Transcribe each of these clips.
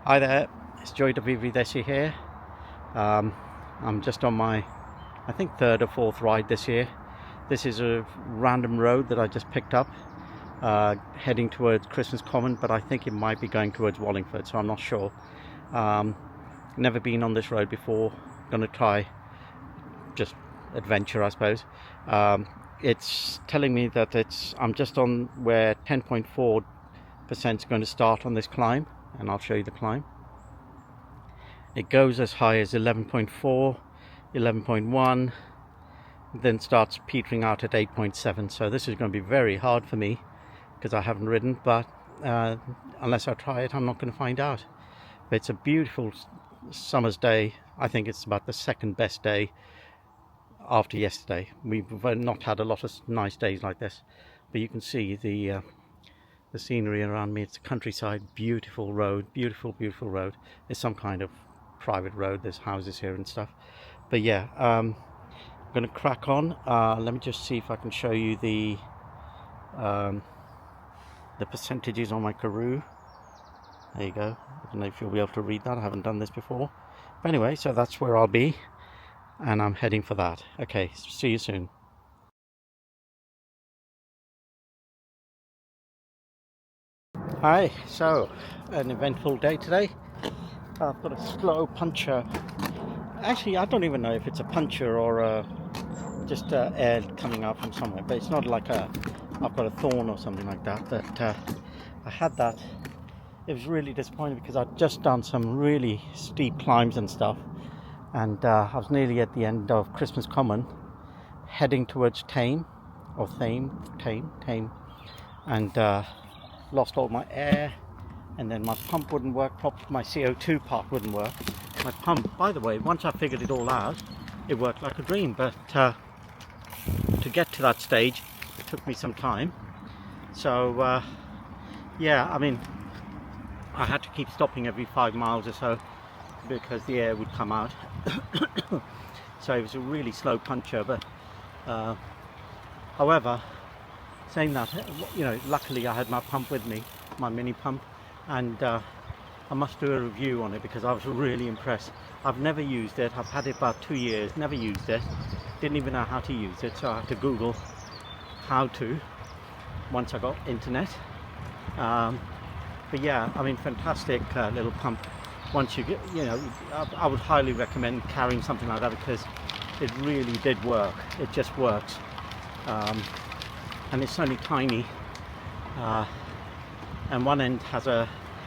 Hi there, it's Joy Desi here. I'm just on my, I think, third or fourth ride this year. This is a random road that I just picked up, heading towards Christmas Common, but I think it might be going towards Wallingford, so I'm not sure. Never been on this road before. Gonna try just adventure, I suppose. It's telling me that I'm just on where 10.4% is going to start on this climb, and I'll show you the climb. It goes as high as 11.4, 11.1, then starts petering out at 8.7. So this is going to be very hard for me because I haven't ridden, but unless I try it, I'm not going to find out. But it's a beautiful summer's day. I think it's about the second best day after yesterday. We've not had a lot of nice days like this, but you can see the scenery around me. It's a countryside, beautiful road, beautiful road. It's some kind of private road. There's houses here and stuff. But yeah, I'm going to crack on. Let me just see if I can show you the percentages on my Karoo. There you go. I don't know if you'll be able to read that. I haven't done this before. But anyway, so that's where I'll be, and I'm heading for that. Okay, see you soon. Hi, so an eventful day today. I've got a slow puncture. Actually, I don't even know if it's a puncture or just air coming out from somewhere, but it's not like I've got a thorn or something like that. But I had that. It was really disappointing because I'd just done some really steep climbs and stuff, and I was nearly at the end of Christmas Common, heading towards Thame, and lost all my air, and then my pump wouldn't work properly. My CO2 part wouldn't work. My pump, by the way, once I figured it all out, it worked like a dream, but to get to that stage, it took me some time. So yeah, I mean, I had to keep stopping every 5 miles or so because the air would come out. So it was a really slow puncture, but however, saying that, you know, luckily I had my pump with me, my mini pump, and I must do a review on it because I was really impressed. I've never used it. I've had it about 2 years, never used it, didn't even know how to use it, so I had to Google how to once I got internet. But yeah, I mean, fantastic little pump. Once you get, you know, I would highly recommend carrying something like that because it really did work. It just works. And it's only tiny, and one end has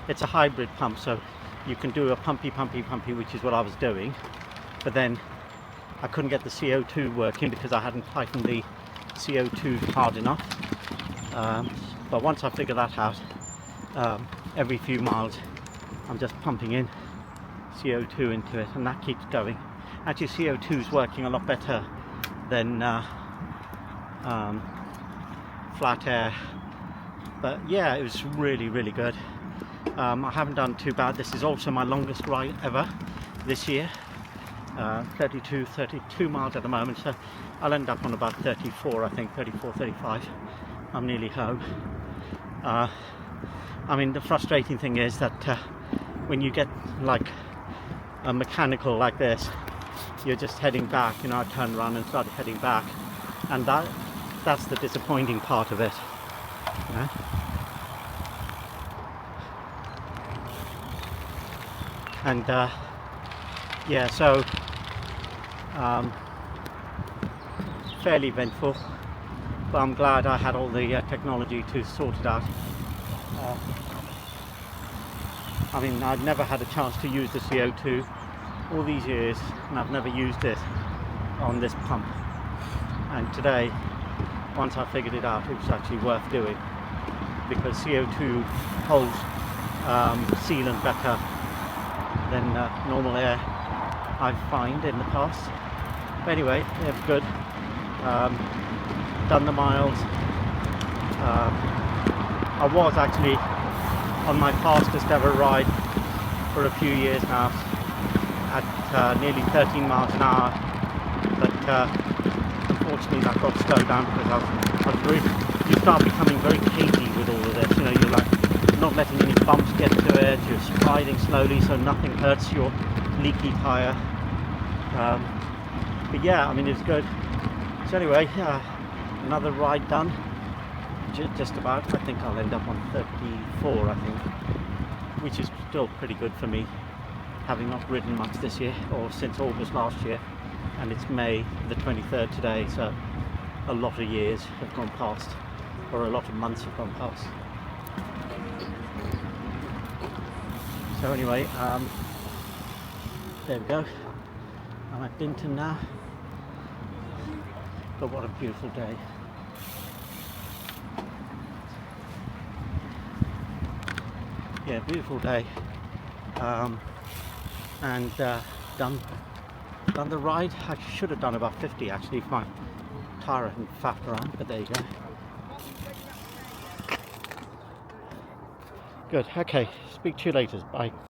it's a hybrid pump, so you can do a pumpy, which is what I was doing, but then I couldn't get the CO2 working because I hadn't tightened the CO2 hard enough. But once I figured that out, every few miles I'm just pumping in CO2 into it, and that keeps going. Actually, CO2 is working a lot better than flat air. But yeah, it was really good. I haven't done too bad. This is also my longest ride ever this year. 32 miles at the moment, so I'll end up on about 34, I think, 34, 35. I'm nearly home. I mean, the frustrating thing is that when you get like a mechanical like this, you're just heading back. You know, I turned around and started heading back, and that's the disappointing part of it. Yeah. And yeah, so fairly eventful, but I'm glad I had all the technology to sort it out. I mean, I've never had a chance to use the CO2 all these years, and I've never used it on this pump, and today, once I figured it out, it was actually worth doing because CO2 holds sealant better than normal air, I find, in the past. But anyway, it was good. Done the miles. I was actually on my fastest ever ride for a few years now at nearly 13 miles an hour, but unfortunately that got slowed down because I was really, you start becoming very cagey with all of this, you know, you're like not letting any bumps get to it, you're sliding slowly so nothing hurts your leaky tyre. But yeah, I mean, it's good. So anyway, another ride done, just about. I think I'll end up on 34, I think, which is still pretty good for me, having not ridden much this year, or since August last year, and it's May the 23rd today, so a lot of years have gone past, or a lot of months have gone past. So anyway, there we go. I'm at Dinton now, but what a beautiful day. Yeah, beautiful day. And done the ride. I should have done about 50 actually if my tyre hadn't faffed around, but there you go. Good, okay, speak to you later, bye.